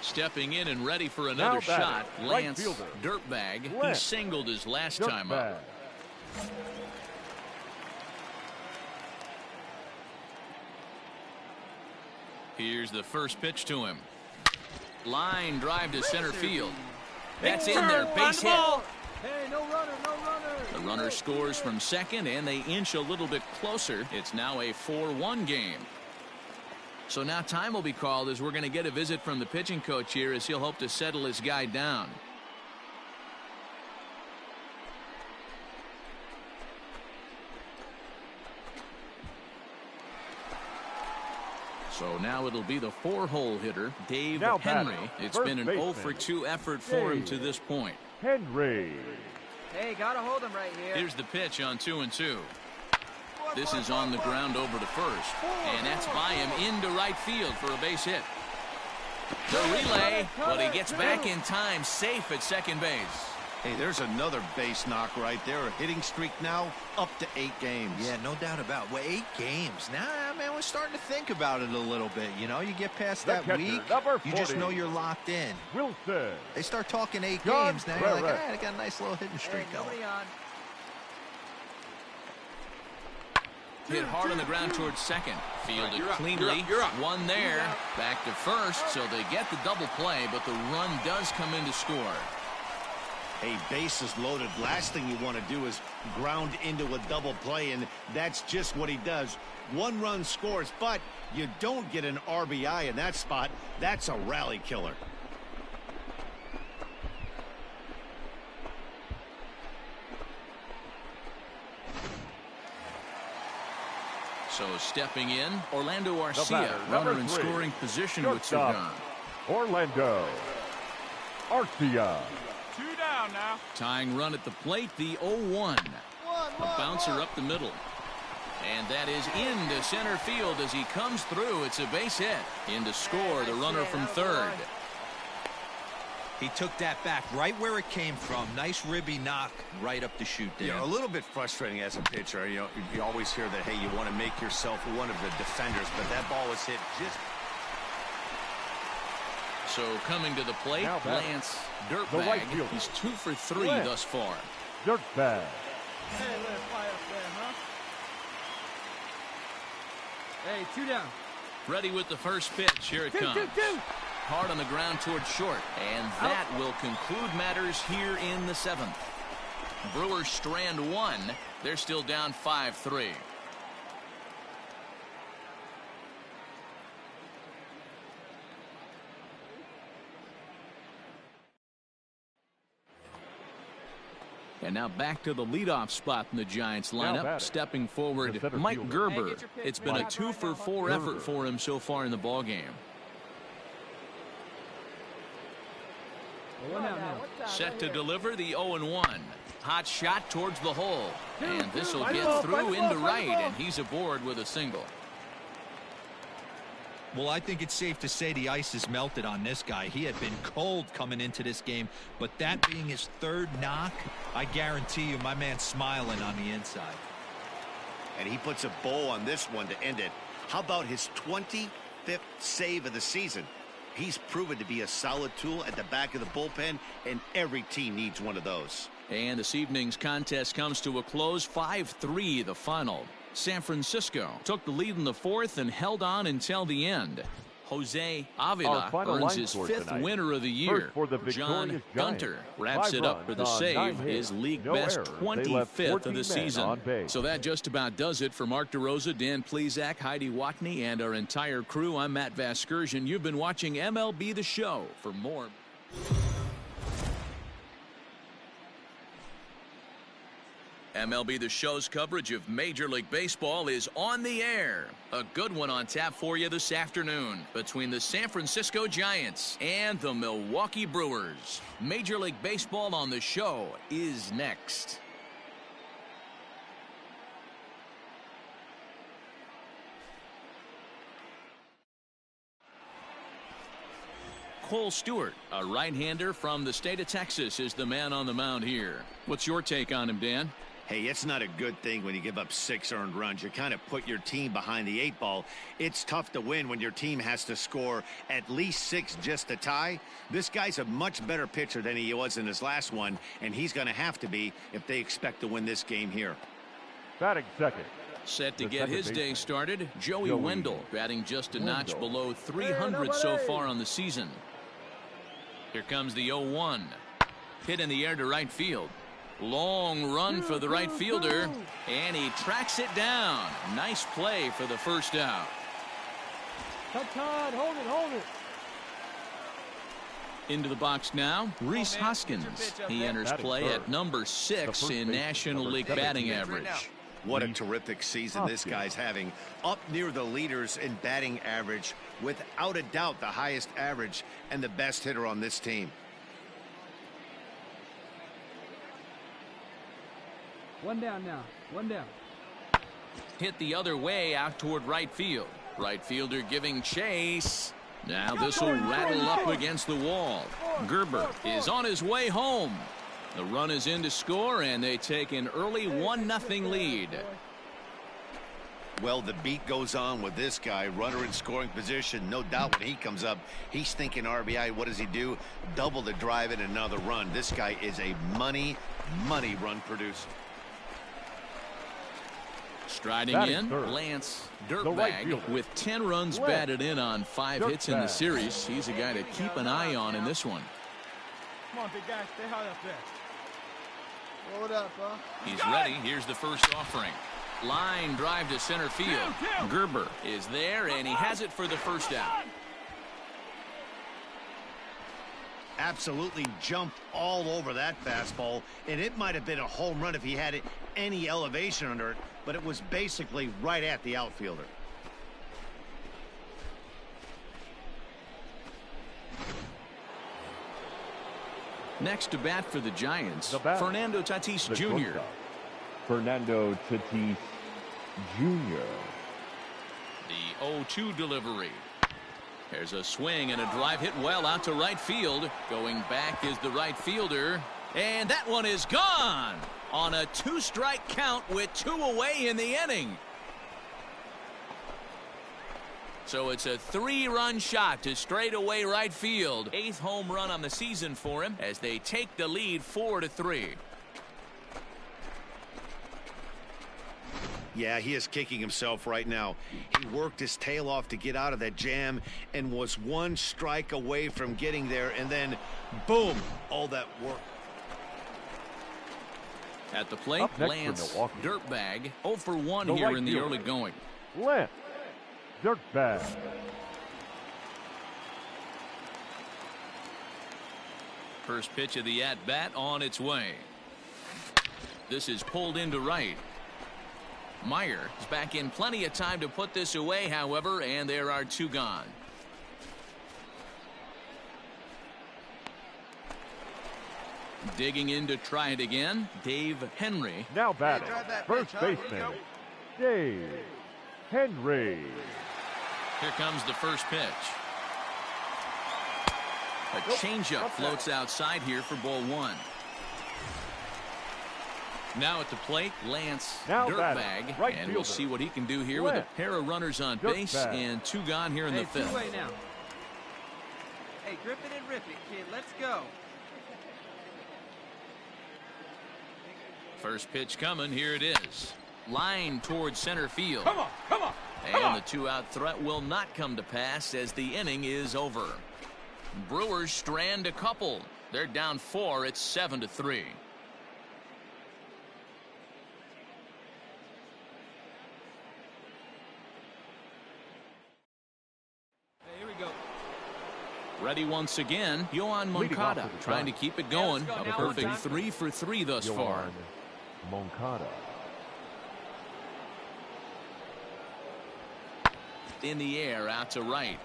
Stepping in and ready for another Now batting, shot, right Lance fielder, Dirtbag. He Lance singled his last time up. Dirtbag. Here's the first pitch to him. Line drive to center field. That's in there. Base hit. Hey, no runner, no runner. The runner scores from second, and they inch a little bit closer. It's now a 4-1 game. So now time will be called as we're going to get a visit from the pitching coach here as he'll hope to settle his guy down. So now it'll be the 4-hole hitter, Dave Henry. It's been an 0-for-2 effort for him to this point. Henry. Hey, gotta hold him right here. Here's the pitch on 2-2. This is on the ground over to first. And that's by him into right field for a base hit. The relay, but he gets back in time, safe at second base. Hey, there's another base knock right there. A hitting streak now up to 8 games. Yeah, no doubt about it. Well, 8 games. Now, man, we're starting to think about it a little bit. You know, you get past that week, you just know you're locked in. Wilson. They start talking 8 John games. Now you're like, all Barrett. right, I got a nice little hitting streak going. Hit hard on the ground towards second. Fielded cleanly. One there. Back to first, so they get the double play, but the run does come in to score. Hey, bases loaded. Last thing you want to do is ground into a double play, and that's just what he does. 1 run scores, but you don't get an RBI in that spot. That's a rally killer. So stepping in, Orlando batter, Arcia, number runner in 3, scoring position with shortstop, Sagan. Orlando Arcia. 2 down now. Tying run at the plate, the 0-1. A bouncer up the middle. And that is into center field as he comes through. It's a base hit. In to score, the runner from third. He took that back right where it came from. Nice ribby knock right up the chute there. You know, a little bit frustrating as a pitcher. You know, you always hear that, hey, you want to make yourself one of the defenders, but that ball was hit just... So coming to the plate, Now back. Lance The Dirtbag. right fielder. He's 2 for 3 Lance. thus far. Dirtbag. Hey, let it fly up there, huh? Hey, 2 down. Ready with the first pitch. Here it comes. Hard on the ground towards short. And that will conclude matters here in the 7th. Brewers strand 1. They're still down 5-3. And now back to the leadoff spot in the Giants lineup. batting. Stepping forward, The center Mike fielder. Gerber. Hey, get your pitch. It's been a Mike 2 for 4 Gerber. effort for him so far in the ballgame. Set to deliver the 0-1. Hot shot towards the hole. And this will get through into right, and he's aboard with a single. Well, I think it's safe to say the ice is melted on this guy. He had been cold coming into this game, but that being his 3rd knock, I guarantee you my man's smiling on the inside. And he puts a bow on this one to end it. How about his 25th save of the season? He's proven to be a solid tool at the back of the bullpen, and every team needs one of those. And this evening's contest comes to a close. 5-3 the final. San Francisco took the lead in the 4th and held on until the end. Jose Avila earns his 5th winner of the year. For the John victorious Gunter Giants. wraps 5 it up for the runs on save, 9 his hits, league no best errors. They left 25th 14 of the men season. on base. So that just about does it for Mark DeRosa, Dan Plesac, Heidi Watney, and our entire crew. I'm Matt Vasgersian. You've been watching MLB The Show. For more. MLB The Show's coverage of Major League Baseball is on the air. A good one on tap for you this afternoon between the San Francisco Giants and the Milwaukee Brewers. Major League Baseball on The Show is next. Cole Stewart, a right-hander from the state of Texas, is the man on the mound here. What's your take on him, Dan? Hey, it's not a good thing when you give up 6 earned runs. You kind of put your team behind the 8 ball. It's tough to win when your team has to score at least 6 just to tie. This guy's a much better pitcher than he was in his last one, and he's going to have to be if they expect to win this game here. Batting second, Set to The get second his day baseman, started, Joey Wendell, batting just a notch Wendell. below 300 so far on the season. Here comes the 0-1. Hit in the air to right field. Long run for the right fielder, and he tracks it down. Nice play for the first out. Todd, hold it. Into the box now, Rhys Hoskins. He enters Batting play third. at number The 6 first in baseman, National number League 17. batting Right average. now. What a terrific season this Hopkins. guy's having. Up near the leaders in batting average. Without a doubt, the highest average and the best hitter on this team. One down now. One down. Hit the other way out toward right field. Right fielder giving chase. Now this will rattle up against the wall. Gerber is on his way home. The run is in to score, and they take an early 1-0 lead. Well, the beat goes on with this guy. Runner in scoring position. No doubt when he comes up, he's thinking RBI. What does he do? Double the drive and another run. This guy is a money run producer. Striding Batting in, third. Lance The right Dirtbag fielder. with 10 runs Lance batted in on 5 hits in the Dirtbag. series. He's a guy to keep an eye on in this one. Come on, big guy. Stay high up there. Hold up, huh? He's ready. Here's the first offering. Line drive to center field. Gerber is there, and he has it for the first out. Absolutely jumped all over that fastball, and it might have been a home run if he had any elevation under it, but it was basically right at the outfielder. Next to bat for the Giants, The bat, Fernando Tatis The Jr. shortstop, Fernando Tatis Jr. The 0-2 delivery. There's a swing and a drive hit well out to right field. Going back is the right fielder. And that one is gone on a 2-strike count with 2 away in the inning. So it's a 3-run shot to straightaway right field. 8th home run on the season for him as they take the lead 4-3. Yeah, he is kicking himself right now. He worked his tail off to get out of that jam and was 1 strike away from getting there, and then boom, all that work. At the plate, Up next for Lance Milwaukee. Dirtbag 0 for 1 The here right in the fielder. early going. Lance Dirtbag. First pitch of the at-bat on its way. This is pulled into right. Meyer is back in plenty of time to put this away, however, and there are 2 gone. Digging in to try it again, Dave Henry. Now batting, drive that first pitch, huh? Here you baseman, go. Dave Henry. Here comes the first pitch. A changeup floats outside here for ball 1. Now at the plate, Lance Now Dirtbag, batting, right and we'll fielder. see what he can do here with a Lance pair of runners on base Dirtbag. and 2 gone here in the 5th. Two-way now. Hey, grip it and rip it, kid. Let's go. First pitch coming, here it is. Line towards center field. Come on. And the 2-out threat will not come to pass as the inning is over. Brewers strand a couple. They're down 4. It's 7-3. Hey, here we go. Ready once again, Yohan Leading off Moncada with the trying to try. keep it Yeah, going. let's go. A Now perfect one time. 3 for 3 thus far. Yohan Moncada. In the air out to right.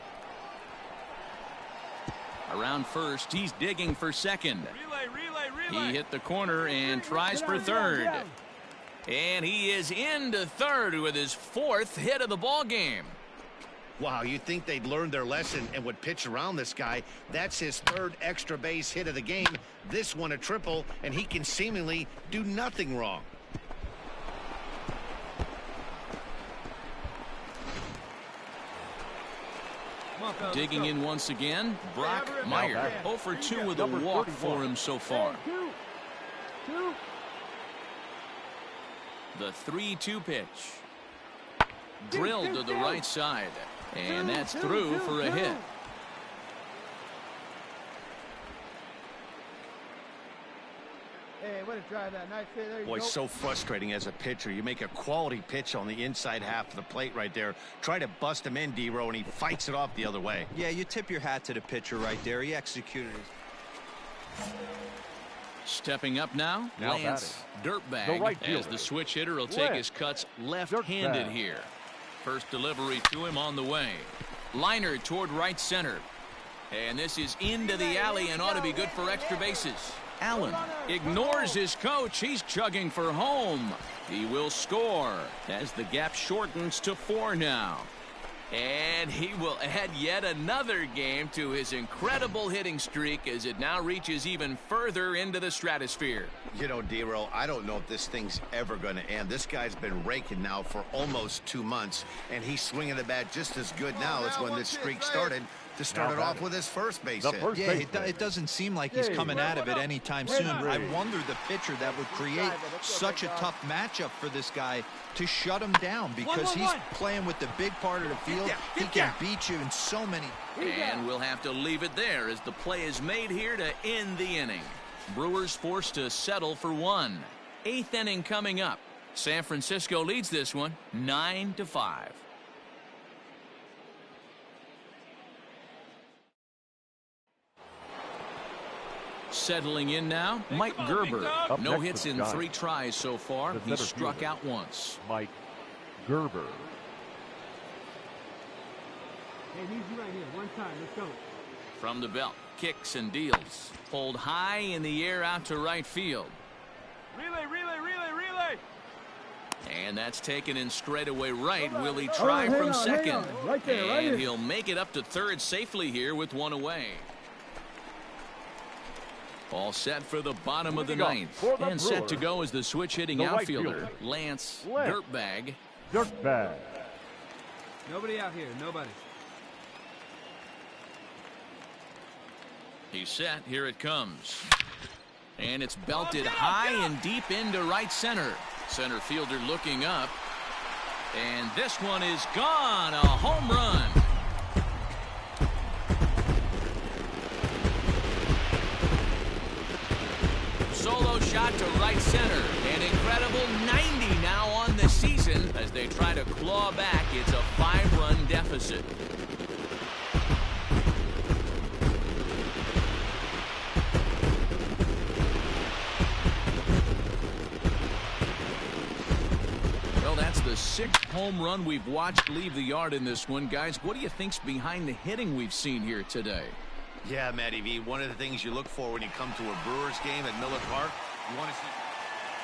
Around first, he's digging for second. Relay. He hit the corner and tries for third. And he is into third with his 4th hit of the ball game. Wow, you'd think they'd learned their lesson and would pitch around this guy. That's his 3rd extra base hit of the game. This one a triple, and he can seemingly do nothing wrong. Come on, fellas, Digging let's go. in once again, Brock Hey, Meyer. back. 0 for 2 with a Number walk 31. for him so far. Two. The 3-2 pitch. Drilled to the right side. And that's through for a hit. Hey, way to drive that. Nice hit. There you Boy, go. so frustrating as a pitcher. You make a quality pitch on the inside half of the plate right there. Try to bust him in, D-Row, and he fights it off the other way. Yeah, you tip your hat to the pitcher right there. He executed it. Stepping up now, Now Lance Dirtbag, the right as fielder. the switch hitter will take his cuts left-handed Dirtbag. here. First delivery to him on the way. Liner toward right center. And this is into the alley and ought to be good for extra bases. Allen ignores his coach. He's chugging for home. He will score as the gap shortens to 4 now. And he will add yet another game to his incredible hitting streak as it now reaches even further into the stratosphere. You know, D-Row, I don't know if this thing's ever going to end. This guy's been raking now for almost 2 months, and he's swinging the bat just as good now as when this streak started to start it off with his first base hit. Yeah, it doesn't seem like he's coming out of it anytime soon. I wonder the pitcher that would create such a tough matchup for this guy to shut him down, because he's playing with the big part of the field. He can beat you in so many. And we'll have to leave it there as the play is made here to end the inning. Brewers forced to settle for 1. 8th inning coming up. San Francisco leads this one 9-5. Settling in now, Mike Gerber. Up No next hits for the in Giants. 3 tries so far. The He center struck fielder. out once. Mike Gerber. Hey, need you right here. One time. Let's go. From the belt, kicks and deals. Pulled high in the air out to right field. Relay, relay, relay, relay. And that's taken in straightaway right. Will he try from second? Right there, right And here. he'll make it up to third safely here with 1 away. All set for the bottom of the Leading off 9th. for the And set to Brewers, go as the switch hitting the right outfielder, fielder, Lance Lance Dirtbag. Dirtbag. Nobody out here. Nobody. He's set. Here it comes. And it's belted high and deep into right center. Center fielder looking up. And this one is gone. A home run. Solo shot to right center. An incredible 90 now on the season as they try to claw back. It's a 5-run deficit. Well, that's the 6th home run we've watched leave the yard in this one. Guys, what do you think's behind the hitting we've seen here today? Yeah, Matty V, one of the things you look for when you come to a Brewers game at Miller Park, you want to see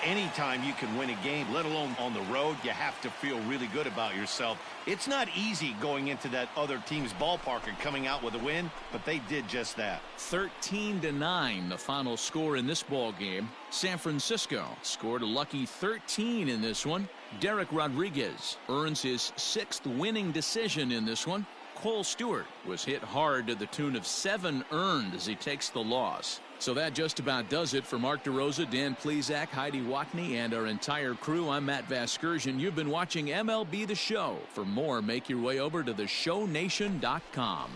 anytime you can win a game, let alone on the road, you have to feel really good about yourself. It's not easy going into that other team's ballpark and coming out with a win, but they did just that. 13-9 the final score in this ball game. San Francisco scored a lucky 13 in this one. Derek Rodriguez earns his 6th winning decision in this one. Cole Stewart was hit hard to the tune of 7 earned as he takes the loss. So that just about does it for Mark DeRosa, Dan Plesac, Heidi Watney, and our entire crew. I'm Matt Vasgersian. You've been watching MLB The Show. For more, make your way over to theshownation.com.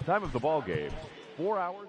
Time of the ball game, 4 hours.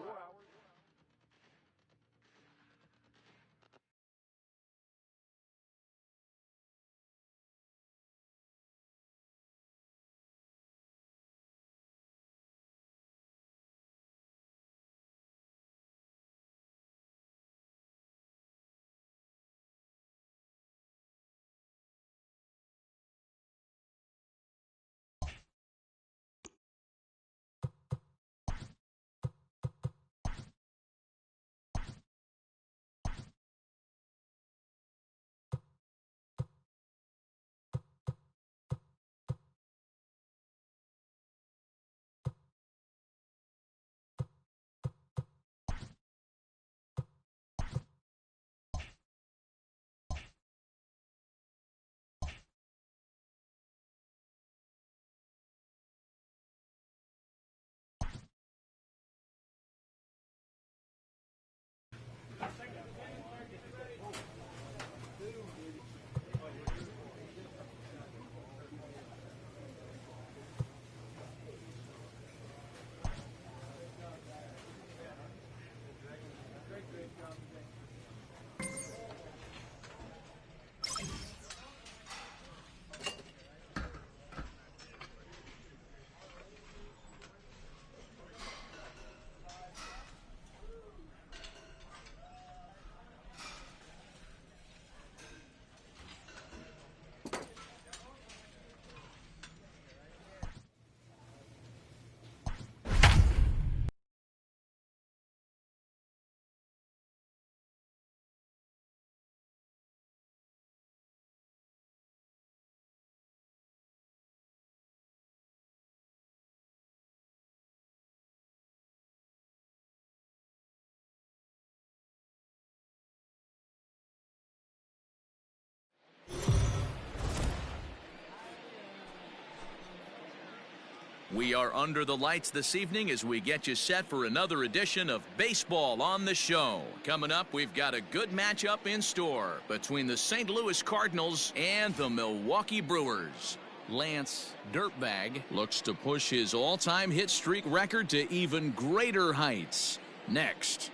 We are under the lights this evening as we get you set for another edition of Baseball on the Show. Coming up, we've got a good matchup in store between the St. Louis Cardinals and the Milwaukee Brewers. Lance Dirtbag looks to push his all-time hit streak record to even greater heights. Next.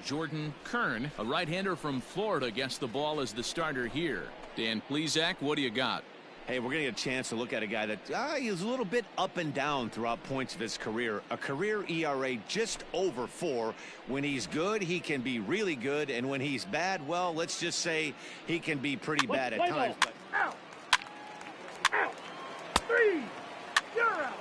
Jordan Kern, a right-hander from Florida, gets the ball as the starter here. Dan Plesac, what do you got? Hey, we're going to get a chance to look at a guy that he's a little bit up and down throughout points of his career. A career ERA just over 4. When he's good, he can be really good. And when he's bad, well, let's just say he can be pretty bad at times. But... Out. Out. 3. You're out.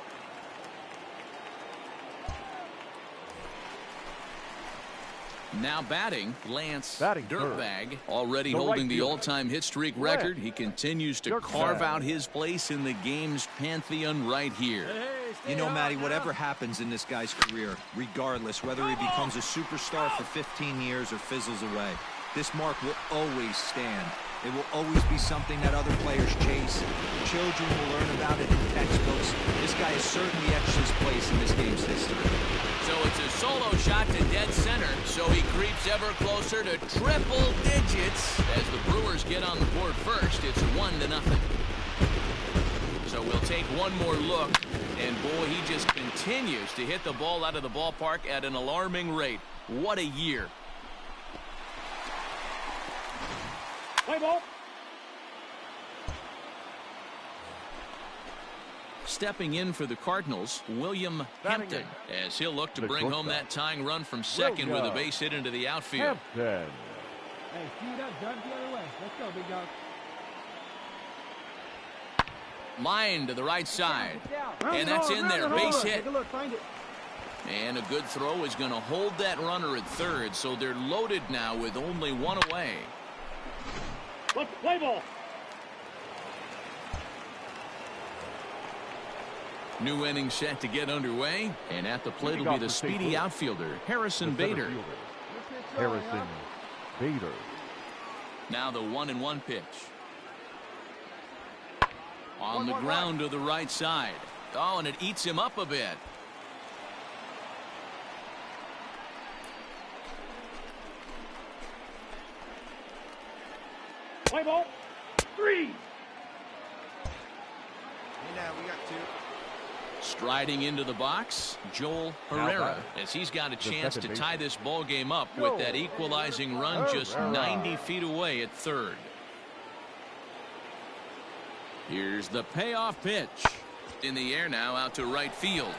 Now batting, Lance Batting Dirtbag, already The holding right the fielder. all-time hit streak record. He continues to carve Dirtbag. out his place in the game's pantheon right here. You know, Matty, whatever happens in this guy's career, regardless, whether he becomes a superstar for 15 years or fizzles away, this mark will always stand. It will always be something that other players chase. Children will learn about it in textbooks. This guy has certainly etched his place in this game's history. So it's a solo shot to dead center, so he creeps ever closer to triple digits. As the Brewers get on the board first, it's 1-0. So we'll take one more look, and boy, he just continues to hit the ball out of the ballpark at an alarming rate. What a year. Play ball. Stepping in for the Cardinals, William Hampton, as he'll look to bring home that tying run from second with a base hit into the outfield. Hey, Hampton. speed up, drive the other way. Let's go, big dog. Line to the right side. Round And it that's on, in round there. it on. Base hit. Take a look, find it. And a good throw is going to hold that runner at third, so they're loaded now with only one away. Let's play ball. New inning set to get underway, and at the plate will be the speedy outfielder, Harrison Bader. Harrison Bader. Now the 1-1 pitch. On the ground to the right side. Oh, and it eats him up a bit. Play ball. 3. Hey, now we got 2. Striding into the box, Joel Herrera, as he's got a chance to tie this ball game up with that equalizing run just 90 feet away at third. Here's the payoff pitch. In the air now out to right field.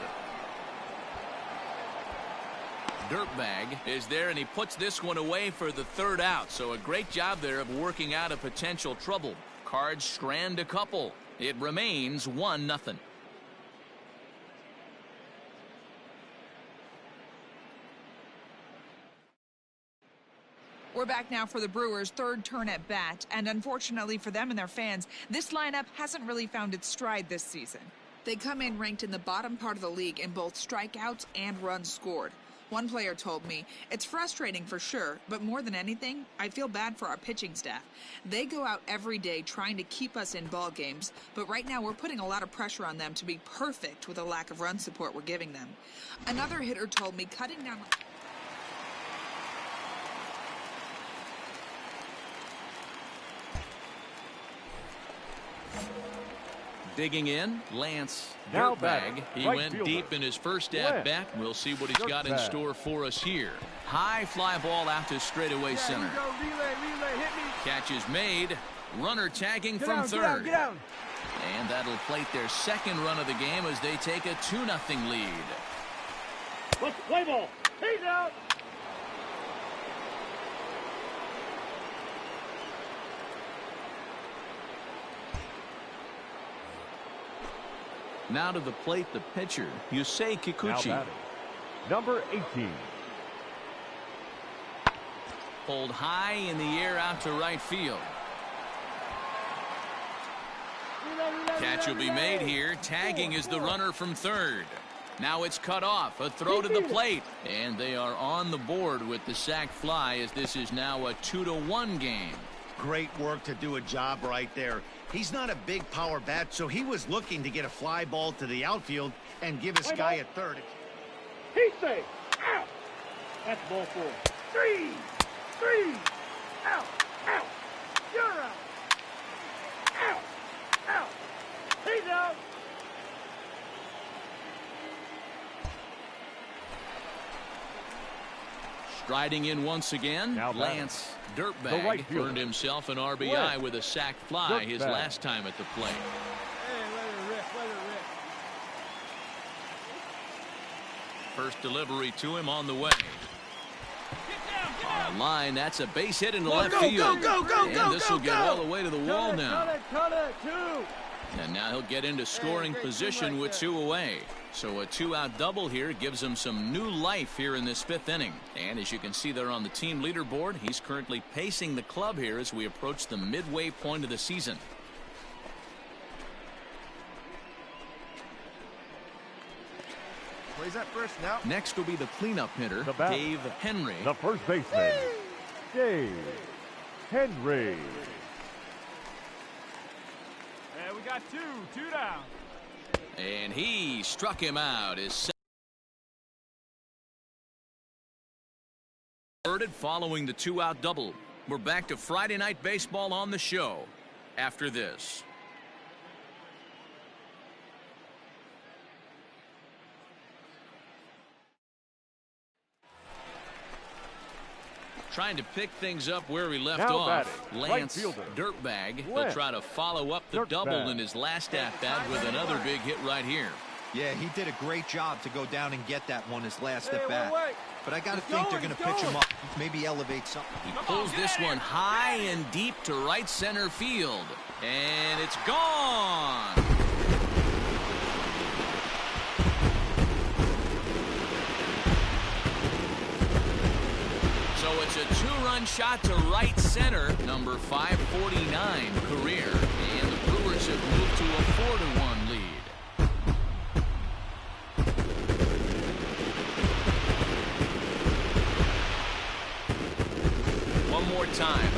Dirtbag is there, and he puts this one away for the third out. So a great job there of working out a potential trouble. Cards strand a couple. It remains 1-0. We're back now for the Brewers' third turn at bat, and unfortunately for them and their fans, this lineup hasn't really found its stride this season. They come in ranked in the bottom part of the league in both strikeouts and runs scored. One player told me, "It's frustrating for sure, but more than anything, I feel bad for our pitching staff. They go out every day trying to keep us in ball games, but right now we're putting a lot of pressure on them to be perfect with the lack of run support we're giving them." Another hitter told me cutting down... Digging in, Lance Now Dirtbag. batting, He right went fielder. deep in his first Lance at-bat. We'll see what he's got in Dirtbag. store for us here. High fly ball out to straightaway Yeah, center. you go, relay, hit me. Catch is made. Runner tagging Get from down, third. get down. And that'll plate their second run of the game as they take a 2-0 lead. Let's play ball. He's out. Now to the plate, the pitcher, Yusei Now Kikuchi. batting, number 18. Pulled high in the air out to right field. Catch will be made here. Tagging is the runner from third. Now it's cut off. A throw to the plate. And they are on the board with the sac fly as this is now a 2-1 game. Great work to do a job right there. He's not a big power bat, so he was looking to get a fly ball to the outfield and give his guy at third. He's safe. Out. That's ball 4. 3. Out. Out. You're out. Out. Out. He's out. Striding in once again, Now Lance the Dirtbag right fielder. earned himself an RBI Lance with a sac fly his Dirtbag. last time at the plate. Hey, let it rip, let it rip. First delivery to him on the way. Get down. Line, that's a base hit into Go, left go, field. go, go, go, and go, this will go, get go. all the way to the wall now. Cut it, 2. And now he'll get into scoring great team position right with there. 2 away. So a 2-out double here gives him some new life here in this 5th inning. And as you can see there on the team leaderboard, he's currently pacing the club here as we approach the midway point of the season. Plays that first now. Next will be the cleanup hitter, The batter. Dave Henry. The first baseman, Dave Henry. Hey, we got 2 down. And he struck him out. His converted following the 2-out double. We're back to Friday Night Baseball on the show after this. Trying to pick things up where we left Now off. batting, right Lance fielder, Dirtbag. He'll Lance try to follow up the Dirtbag. double in his last at-bat with another big hit right here. Yeah, he did a great job to go down and get that one his last Hey, at bat. wait. But I got to He's think they're going, going to he's pitch him going. up, maybe elevate something. He Come on, pulls get this in one here. high and deep to right center field. And it's gone. So it's a 2-run shot to right center, number 549 career. And the Brewers have moved to a 4-1 lead. One more time.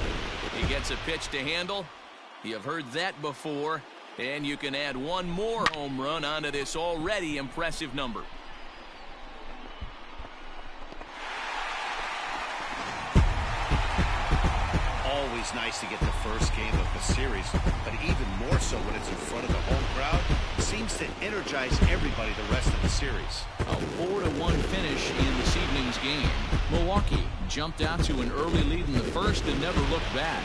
He gets a pitch to handle. You've heard that before. And you can add one more home run onto this already impressive number. Always nice to get the first game of the series, but even more so when it's in front of the home crowd. Seems to energize everybody the rest of the series. A 4-1 finish in this evening's game. Milwaukee jumped out to an early lead in the first and never looked back.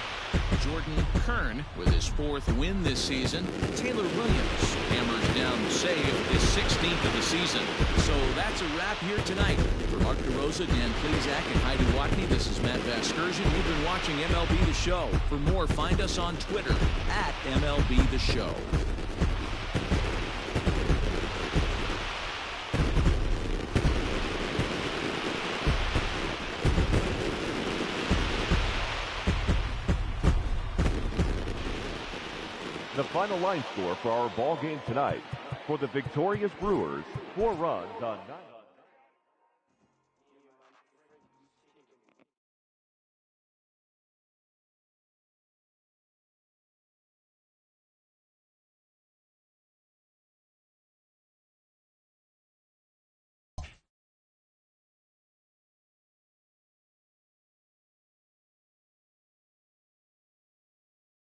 Jordan Kern with his 4th win this season. Taylor Williams hammers down the save, his 16th of the season. So that's a wrap here tonight. For Mark DeRosa, Dan Plezak, and Heidi Watney, this is Matt Vasgersian. You've been watching MLB The Show. For more, find us on Twitter at MLB The Show. The final line score for our ball game tonight. For the victorious Brewers, 4 runs on 9.